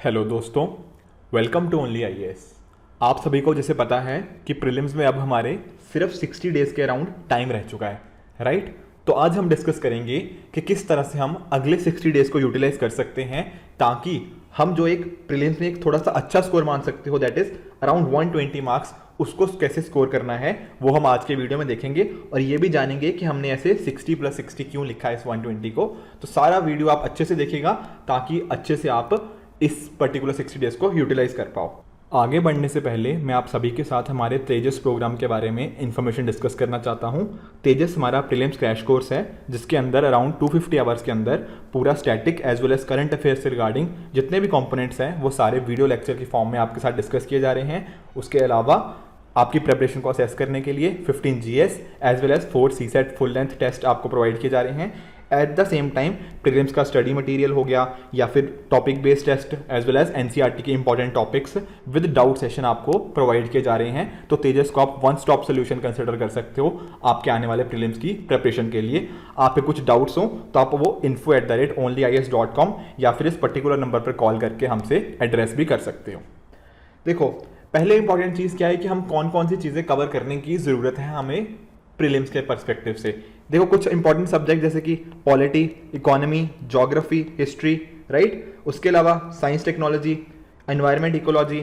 Hello दोस्तों, welcome to only IAS. आप सभी को जैसे पता है कि प्रीलिम्स में अब हमारे सिर्फ 60 डेज के अराउंड टाइम रह चुका है, राइट। तो आज हम डिस्कस करेंगे कि किस तरह से हम अगले 60 डेज को यूटिलाइज कर सकते हैं ताकि हम जो एक प्रीलिम्स में एक थोड़ा सा अच्छा स्कोर मान सकते हो, दैट इज अराउंड 120 मार्क्स, उसको कैसे स्कोर करना है वो हम आज के वीडियो में देखेंगे। और ये भी जानेंगे कि हमने ऐसे 60+60 क्यों लिखा है इस 120 को। तो सारा वीडियो आप अच्छे से देखिएगा ताकि अच्छे से आप इस पर्टिकुलर 60 डेज को यूटिलाइज कर पाओ। आगे बढ़ने से पहले मैं आप सभी के साथ हमारे तेजस प्रोग्राम के बारे में इंफॉर्मेशन डिस्कस करना चाहता हूं। तेजस हमारा प्रीलिम्स क्रैश कोर्स है जिसके अंदर अराउंड 250 आवर्स के अंदर पूरा static as well as current affairs से रिगार्डिंग जितने भी कंपोनेंट्स हैं वो सारे वीडियो लेक्चर की फॉर्म में आपके साथ डिस्कस किए जा रहे हैं। उसके अलावा आपकी प्रिपरेशन को असेस करने के लिए 15 GS as well as 4 CSAT full length test आपको प्रोवाइड किए जा रहे हैं। At the same time prelims का स्टडी मटेरियल हो गया या फिर topic based test as well as NCERT के important topics with doubt session आपको प्रोवाइड किए जा रहे हैं। तो तेजस को आप वन स्टॉप सोल्यूशन कंसिडर कर सकते हो आपके आने वाले प्रीलिम्स की प्रिपरेशन के लिए। आप पे कुछ डाउट्स हो तो आप वो info@onlyis.com या फिर इस पर्टिकुलर नंबर पर कॉल करके हमसे एड्रेस भी कर सकते हो। देखो, पहले इंपॉर्टेंट चीज़ क्या है कि हम कौन कौन सी चीज़ें कवर करने की ज़रूरत है हमें प्रीलिम्स के पर्सपेक्टिव से। देखो, कुछ इंपॉर्टेंट सब्जेक्ट जैसे कि polity, economy, geography, history, right. उसके अलावा साइंस, टेक्नोलॉजी, एनवायरनमेंट, इकोलॉजी,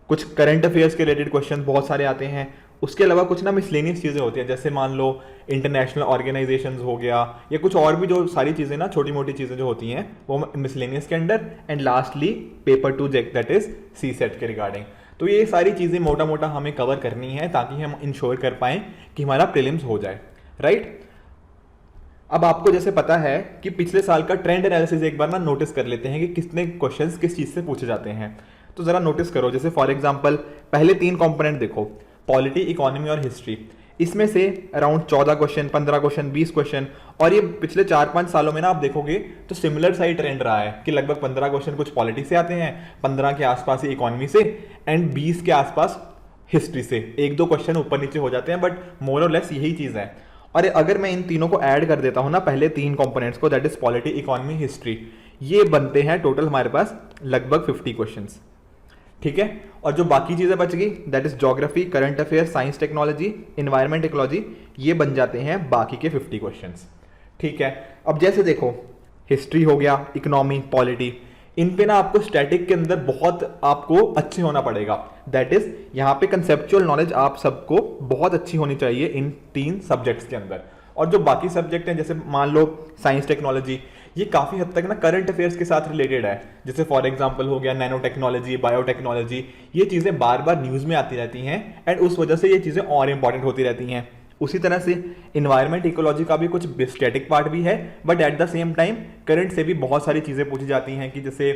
कुछ करंट अफेयर्स के रिलेटेड क्वेश्चन बहुत सारे आते हैं। उसके अलावा कुछ ना मिसलेनियस चीज़ें होती हैं, जैसे मान लो इंटरनेशनल ऑर्गेनाइजेशंस हो गया या कुछ और भी जो सारी चीज़ें ना छोटी मोटी चीज़ें जो होती हैं वो मिसलेनियस के under. And lastly paper two जेक दैट इज सी सेट के रिगार्डिंग। तो ये सारी चीज़ें मोटा मोटा हमें कवर करनी है ताकि हम इंश्योर कर पाएँ कि हमारा प्रीलिम्स हो जाए, राइट। अब आपको जैसे पता है कि पिछले साल का ट्रेंड एनालिसिस एक बार ना नोटिस कर लेते हैं कि कितने क्वेश्चंस किस चीज़ से पूछे जाते हैं। तो ज़रा नोटिस करो, जैसे फॉर एग्जांपल पहले 3 कंपोनेंट देखो, पॉलिटी, इकोनॉमी और हिस्ट्री। इसमें से अराउंड 14 क्वेश्चन, 15 क्वेश्चन, 20 क्वेश्चन। और ये पिछले 4-5 सालों में ना आप देखोगे तो सिमिलर सा ही ट्रेंड रहा है कि लगभग 15 क्वेश्चन कुछ पॉलिटी से आते हैं, 15 के आसपास ही इकोनॉमी से एंड 20 के आसपास हिस्ट्री से। 1-2 क्वेश्चन ऊपर नीचे हो जाते हैं बट मोर और लेस यही चीज़ है। और अगर मैं इन तीनों को ऐड कर देता हूं ना, पहले 3 कंपोनेंट्स को, that is polity, economy, history, ये बनते हैं टोटल हमारे पास लगभग 50 क्वेश्चंस, ठीक है। और जो बाकी चीजें बच गई that is geography, current affair, science, technology, environment, ecology, ये बन जाते हैं बाकी के 50 क्वेश्चंस, ठीक है। अब जैसे देखो, हिस्ट्री हो गया, इकोनॉमी, पॉलिटी, इन पे ना आपको स्टैटिक के अंदर बहुत आपको अच्छे होना पड़ेगा। दैट इज यहाँ पे कंसेप्चुअल नॉलेज आप सबको बहुत अच्छी होनी चाहिए इन 3 सब्जेक्ट्स के अंदर। और जो बाकी सब्जेक्ट हैं जैसे मान लो साइंस, टेक्नोलॉजी, ये काफ़ी हद तक ना करंट अफेयर्स के साथ रिलेटेड है। जैसे फॉर एग्जांपल हो गया नैनो टेक्नोलॉजी, बायोटेक्नोलॉजी, ये चीज़ें बार बार न्यूज़ में आती रहती हैं एंड उस वजह से ये चीज़ें और इंपॉर्टेंट होती रहती हैं। उसी तरह से इन्वायरमेंट, इकोलॉजी का भी कुछ स्टैटिक पार्ट भी है but at the same time current से भी बहुत सारी चीज़ें पूछी जाती हैं कि जैसे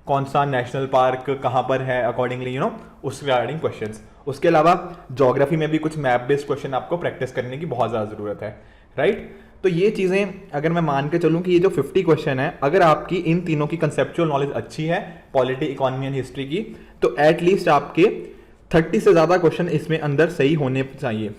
कौन सा नेशनल पार्क कहाँ पर है अकॉर्डिंगली उस रिगार्डिंग क्वेश्चंस। उसके अलावा ज्योग्राफी में भी कुछ मैप बेस्ड क्वेश्चन आपको प्रैक्टिस करने की बहुत ज़्यादा ज़रूरत है, राइट। तो ये चीज़ें अगर मैं मान के चलूँ कि ये जो 50 क्वेश्चन है, अगर आपकी इन तीनों की कंसेप्चुअल नॉलेज अच्छी है, पॉलिटी, इकोनॉमी एंड हिस्ट्री की, तो एटलीस्ट आपके 30 से ज़्यादा क्वेश्चन इसमें अंदर सही होने चाहिए।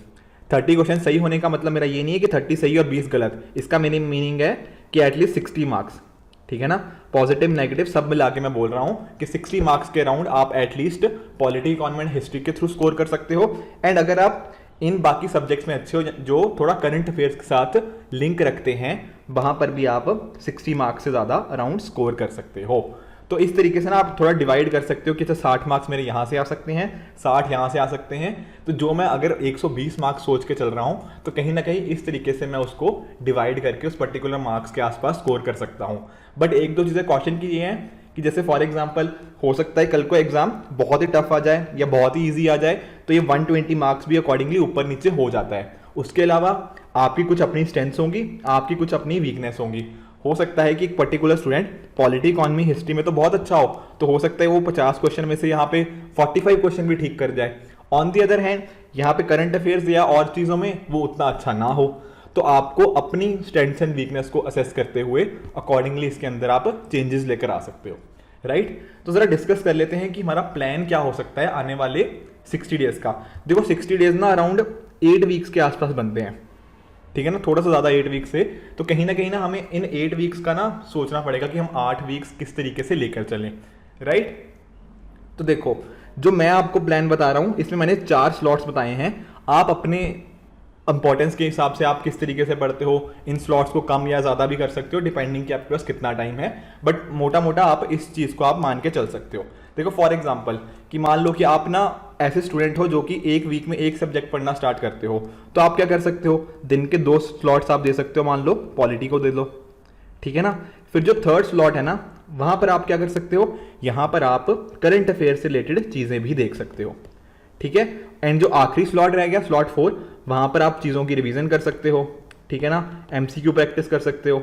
30 क्वेश्चन सही होने का मतलब मेरा ये नहीं है कि 30 सही और 20 गलत, इसका मीनिंग है कि एटलीस्ट 60 मार्क्स, ठीक है ना। पॉजिटिव नेगेटिव सब मिला के मैं बोल रहा हूं कि 60 मार्क्स के अराउंड आप at least polity, economy and history के थ्रू स्कोर कर सकते हो। एंड अगर आप इन बाकी सब्जेक्ट्स में अच्छे हो जो थोड़ा करंट अफेयर्स के साथ लिंक रखते हैं, वहां पर भी आप 60 मार्क्स से ज़्यादा अराउंड स्कोर कर सकते हो। तो इस तरीके से ना आप थोड़ा डिवाइड कर सकते हो कि 60 मार्क्स मेरे यहाँ से आ सकते हैं, 60 यहाँ से आ सकते हैं। तो जो मैं अगर 120 मार्क्स सोच के चल रहा हूँ तो कहीं ना कहीं इस तरीके से मैं उसको डिवाइड करके उस पर्टिकुलर मार्क्स के आसपास स्कोर कर सकता हूँ। बट 1-2 चीज़ें कॉशन की ये हैं कि जैसे फॉर एग्जांपल हो सकता है कल को एग्जाम बहुत ही टफ आ जाए या बहुत ही ईजी आ जाए, तो ये 120 मार्क्स भी अकॉर्डिंगली ऊपर नीचे हो जाता है। उसके अलावा आपकी कुछ अपनी स्ट्रेंथ्स होंगी, आपकी कुछ अपनी वीकनेस होंगी। हो सकता है कि एक particular student polity, economy, history में तो बहुत अच्छा हो, तो हो सकता है वो 50 क्वेश्चन में से यहाँ पे 45 क्वेश्चन भी ठीक कर जाए। ऑन दी अदर हैंड यहाँ पे करंट अफेयर्स या और चीज़ों में वो उतना अच्छा ना हो। तो आपको अपनी स्ट्रेंथ्स एंड वीकनेस को असेस करते हुए अकॉर्डिंगली इसके अंदर आप चेंजेस लेकर आ सकते हो, राइट। तो जरा डिस्कस कर लेते हैं कि हमारा प्लान क्या हो सकता है आने वाले 60 डेज का। देखो 60 डेज ना अराउंड 8 वीक्स के आसपास बनते हैं, ठीक है ना, थोड़ा सा ज़्यादा 8 वीक्स से। तो कहीं ना हमें इन 8 वीक्स का ना सोचना पड़ेगा कि हम 8 वीक्स किस तरीके से लेकर चलें, राइट। तो देखो, जो मैं आपको प्लान बता रहा हूँ इसमें मैंने 4 स्लॉट्स बताए हैं। आप अपने इंपॉर्टेंस के हिसाब से आप किस तरीके से पढ़ते हो, इन स्लॉट्स को कम या ज़्यादा भी कर सकते हो डिपेंडिंग कि आपके पास कितना टाइम है, बट मोटा मोटा आप इस चीज़ को आप मान के चल सकते हो। देखो फॉर एग्जांपल कि मान लो कि आप ना ऐसे स्टूडेंट हो जो कि एक वीक में एक सब्जेक्ट पढ़ना स्टार्ट करते हो, तो आप क्या कर सकते हो, दिन के 2 स्लॉट्स आप दे सकते हो, मान लो पॉलिटी को दे दो, ठीक है ना। फिर जो थर्ड स्लॉट है ना, वहां पर आप क्या कर सकते हो, यहां पर आप करंट अफेयर से रिलेटेड चीजें भी देख सकते हो, ठीक है। एंड जो आखिरी स्लॉट रह गया स्लॉट 4, वहां पर आप चीजों की रिवीजन कर सकते हो, ठीक है ना, एमसीक्यू प्रैक्टिस कर सकते हो,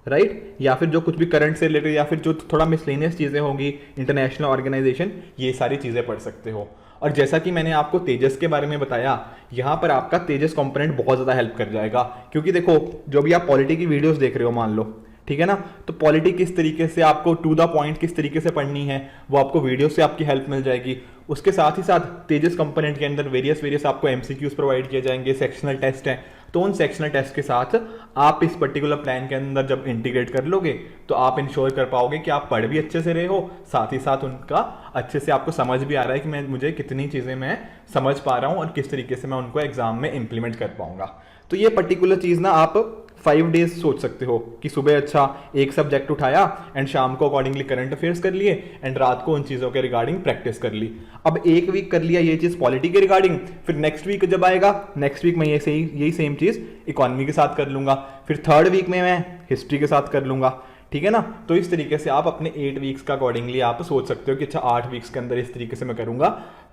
राइट। या फिर जो कुछ भी करंट से रिलेटेड या फिर जो थोड़ा मिसलेनियस चीजें होंगी, इंटरनेशनल ऑर्गेनाइजेशन, ये सारी चीजें पढ़ सकते हो। और जैसा कि मैंने आपको तेजस के बारे में बताया, यहाँ पर आपका तेजस कंपोनेंट बहुत ज़्यादा हेल्प कर जाएगा, क्योंकि देखो जो भी आप पॉलिटी की वीडियोस देख रहे हो मान लो, ठीक है ना, तो पॉलिटी किस तरीके से आपको टू द पॉइंट किस तरीके से पढ़नी है वो आपको वीडियो से आपकी हेल्प मिल जाएगी। उसके साथ ही साथ तेजस कंपोनेंट के अंदर वेरियस आपको एमसीक्यूज प्रोवाइड किए जाएंगे, सेक्शनल टेस्ट हैं, तो उन सेक्शनल टेस्ट के साथ आप इस पर्टिकुलर प्लान के अंदर जब इंटीग्रेट कर लोगे तो आप इंश्योर कर पाओगे कि आप पढ़ भी अच्छे से रहे हो, साथ ही साथ उनका अच्छे से आपको समझ भी आ रहा है कि मुझे कितनी चीज़ें मैं समझ पा रहा हूँ और किस तरीके से मैं उनको एग्जाम में इंप्लीमेंट कर पाऊंगा। तो ये पर्टिकुलर चीज़ ना आप 5 डेज सोच सकते हो कि सुबह अच्छा एक सब्जेक्ट उठाया एंड शाम को अकॉर्डिंगली करंट अफेयर्स कर लिए एंड रात को उन चीज़ों के रिगार्डिंग प्रैक्टिस कर ली। अब एक वीक कर लिया ये चीज़ पॉलिटी के रिगार्डिंग, फिर नेक्स्ट वीक जब आएगा नेक्स्ट वीक मैं यही सेम चीज़ इकोनॉमी के साथ कर लूंगा, फिर थर्ड वीक में मैं हिस्ट्री के साथ कर लूंगा, ठीक है ना। तो इस तरीके से आप अपने 8 वीक्स का अकॉर्डिंगली आप सोच सकते हो कि अच्छा 8 वीक्स के अंदर इस तरीके से मैं करूंगा,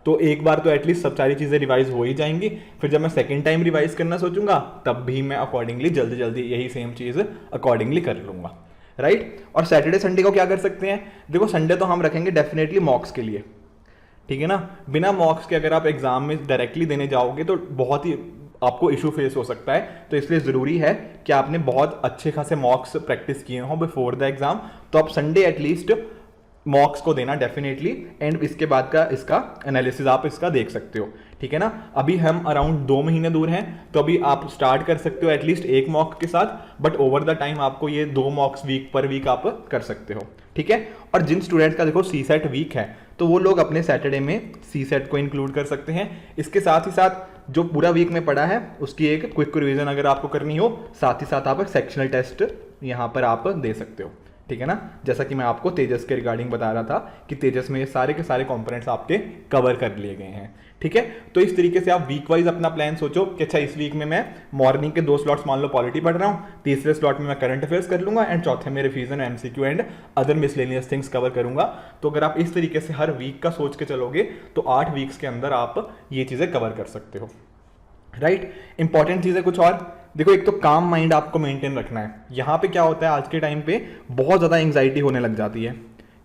तो एक बार तो एटलीस्ट सब सारी चीज़ें रिवाइज हो ही जाएंगी। फिर जब मैं सेकंड टाइम रिवाइज करना सोचूंगा तब भी मैं अकॉर्डिंगली जल्दी जल्दी यही सेम चीज़ अकॉर्डिंगली कर लूंगा, राइट। और सैटरडे संडे को क्या कर सकते हैं, देखो संडे तो हम रखेंगे डेफिनेटली मॉक्स के लिए, ठीक है ना। बिना मॉक्स के अगर आप एग्जाम में डायरेक्टली देने जाओगे तो बहुत ही आपको इशू फेस हो सकता है, तो इसलिए ज़रूरी है कि आपने बहुत अच्छे खासे मॉक्स प्रैक्टिस किए हों बिफोर द एग्जाम। तो आप संडे एटलीस्ट मॉक्स को देना डेफिनेटली, एंड इसके बाद का इसका एनालिसिस आप इसका देख सकते हो, ठीक है ना। अभी हम अराउंड 2 महीने दूर हैं, तो अभी आप स्टार्ट कर सकते हो एटलीस्ट एक मॉक के साथ, बट ओवर द टाइम आपको ये 2 मॉक्स वीक पर वीक आप कर सकते हो, ठीक है। और जिन स्टूडेंट का देखो सीसेट वीक है तो वो लोग अपने सैटरडे में सीसेट को इंक्लूड कर सकते हैं। इसके साथ ही साथ जो पूरा वीक में पढ़ा है उसकी एक क्विक रिवीजन अगर आपको करनी हो, साथ ही साथ आप एक सेक्शनल टेस्ट यहाँ पर आप दे सकते हो, ठीक है ना। जैसा कि मैं आपको तेजस के रिगार्डिंग बता रहा था कि तेजस में ये सारे के सारे कंपोनेंट्स आपके कवर कर लिए गए हैं, ठीक है। तो इस तरीके से आप वीक वाइज अपना प्लान सोचो कि अच्छा इस वीक में मैं मॉर्निंग के 2 स्लॉट्स मान लो पॉलिटी पढ़ रहा हूँ, तीसरे स्लॉट में मैं करंट अफेयर्स कर लूंगा एंड चौथे में revision, MCQ and other miscellaneous things cover करूंगा। तो अगर आप इस तरीके से हर वीक का सोच के चलोगे तो 8 वीक्स के अंदर आप ये चीज़ें कवर कर सकते हो, राइट। इंपॉर्टेंट चीज़ है कुछ और, देखो एक तो काम माइंड आपको मेंटेन रखना है। यहाँ पे क्या होता है आज के टाइम पे बहुत ज़्यादा एंग्जाइटी होने लग जाती है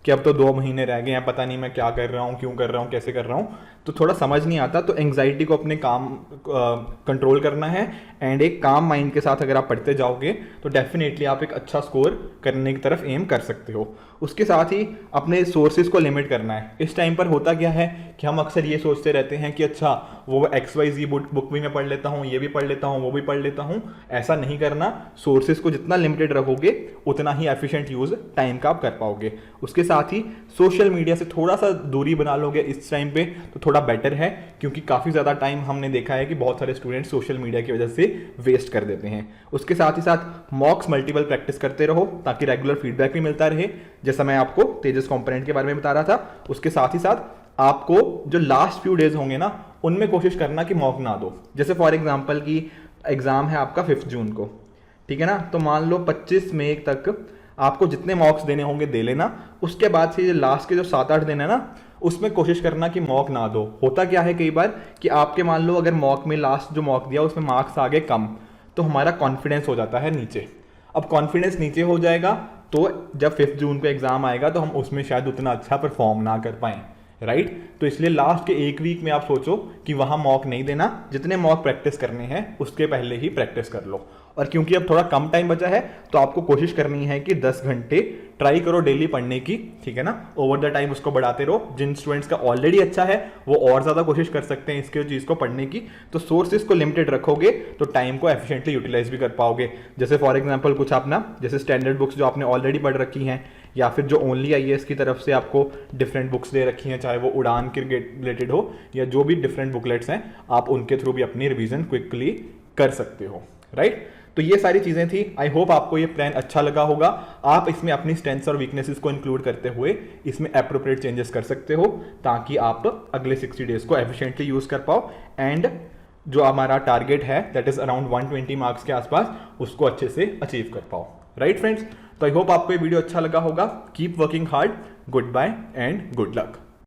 कि अब तो 2 महीने रह गए हैं, पता नहीं मैं क्या कर रहा हूँ, क्यों कर रहा हूँ, कैसे कर रहा हूँ, तो थोड़ा समझ नहीं आता। तो एंग्जाइटी को अपने काम कंट्रोल करना है एंड एक काम माइंड के साथ अगर आप पढ़ते जाओगे तो डेफिनेटली आप एक अच्छा स्कोर करने की तरफ एम कर सकते हो। उसके साथ ही अपने सोर्सेज को लिमिट करना है। इस टाइम पर होता क्या है कि हम अक्सर ये सोचते रहते हैं कि अच्छा वो XYZ बुक भी मैं पढ़ लेता हूँ, ये भी पढ़ लेता हूँ, वो भी पढ़ लेता हूँ। ऐसा नहीं करना, सोर्सेज को जितना लिमिटेड रखोगे उतना ही एफिशिएंट यूज टाइम का आप कर पाओगे। उसके साथ ही सोशल मीडिया से थोड़ा सा दूरी बना लोगे इस टाइम पे तो थोड़ा बेटर है, क्योंकि काफ़ी ज़्यादा टाइम हमने देखा है कि बहुत सारे स्टूडेंट सोशल मीडिया की वजह से वेस्ट कर देते हैं। उसके साथ ही साथ मॉक्स मल्टीपल प्रैक्टिस करते रहो ताकि रेगुलर फीडबैक भी मिलता रहे, जैसा मैं आपको तेजस कंपोनेंट के बारे में बता रहा था। उसके साथ ही साथ आपको जो लास्ट फ्यू डेज होंगे ना उनमें कोशिश करना कि मॉक ना दो। जैसे फॉर एग्जांपल की एग्जाम है आपका 5 जून को, ठीक है ना, तो मान लो 25 मई तक आपको जितने मॉक्स देने होंगे दे लेना। उसके बाद से लास्ट के जो 7-8 दिन है ना उसमें कोशिश करना कि मॉक ना दो। होता क्या है कई बार कि आपके मान लो अगर मॉक में लास्ट जो मॉक दिया उसमें मार्क्स आ गए कम, तो हमारा कॉन्फिडेंस हो जाता है नीचे। अब कॉन्फिडेंस नीचे हो जाएगा तो जब 5 जून को एग्जाम आएगा तो हम उसमें शायद उतना अच्छा परफॉर्म ना कर पाएं, राइट। तो इसलिए लास्ट के 1 वीक में आप सोचो कि वहां मॉक नहीं देना, जितने मॉक प्रैक्टिस करने हैं उसके पहले ही प्रैक्टिस कर लो। और क्योंकि अब थोड़ा कम टाइम बचा है तो आपको कोशिश करनी है कि 10 घंटे ट्राई करो डेली पढ़ने की, ठीक है ना। ओवर द टाइम उसको बढ़ाते रहो। जिन स्टूडेंट्स का ऑलरेडी अच्छा है वो और ज़्यादा कोशिश कर सकते हैं इसके चीज़ को पढ़ने की। तो सोर्सेज को लिमिटेड रखोगे तो टाइम को एफिशिएंटली यूटिलाइज भी कर पाओगे। जैसे फॉर एग्जांपल कुछ अपना जैसे स्टैंडर्ड बुक्स जो आपने ऑलरेडी पढ़ रखी हैं या फिर जो ओनली आईएएस की तरफ से आपको डिफरेंट बुक्स दे रखी हैं, चाहे वो उड़ान के रिलेटेड हो या जो भी डिफरेंट बुकलेट्स हैं, आप उनके थ्रू भी अपनी रिवीजन क्विकली कर सकते हो, राइट। तो ये सारी चीजें थी। आई होप आपको ये प्लान अच्छा लगा होगा। आप इसमें अपनी स्ट्रेंथ्स और वीकनेसेस को इंक्लूड करते हुए इसमें एप्रोप्रिएट चेंजेस कर सकते हो ताकि आप अगले 60 डेज को एफिशिएंटली यूज कर पाओ एंड जो हमारा टारगेट है दैट इज अराउंड 120 मार्क्स के आसपास, उसको अच्छे से अचीव कर पाओ, राइट फ्रेंड्स। तो आई होप आपको ये वीडियो अच्छा लगा होगा। Keep working hard, goodbye and good luck.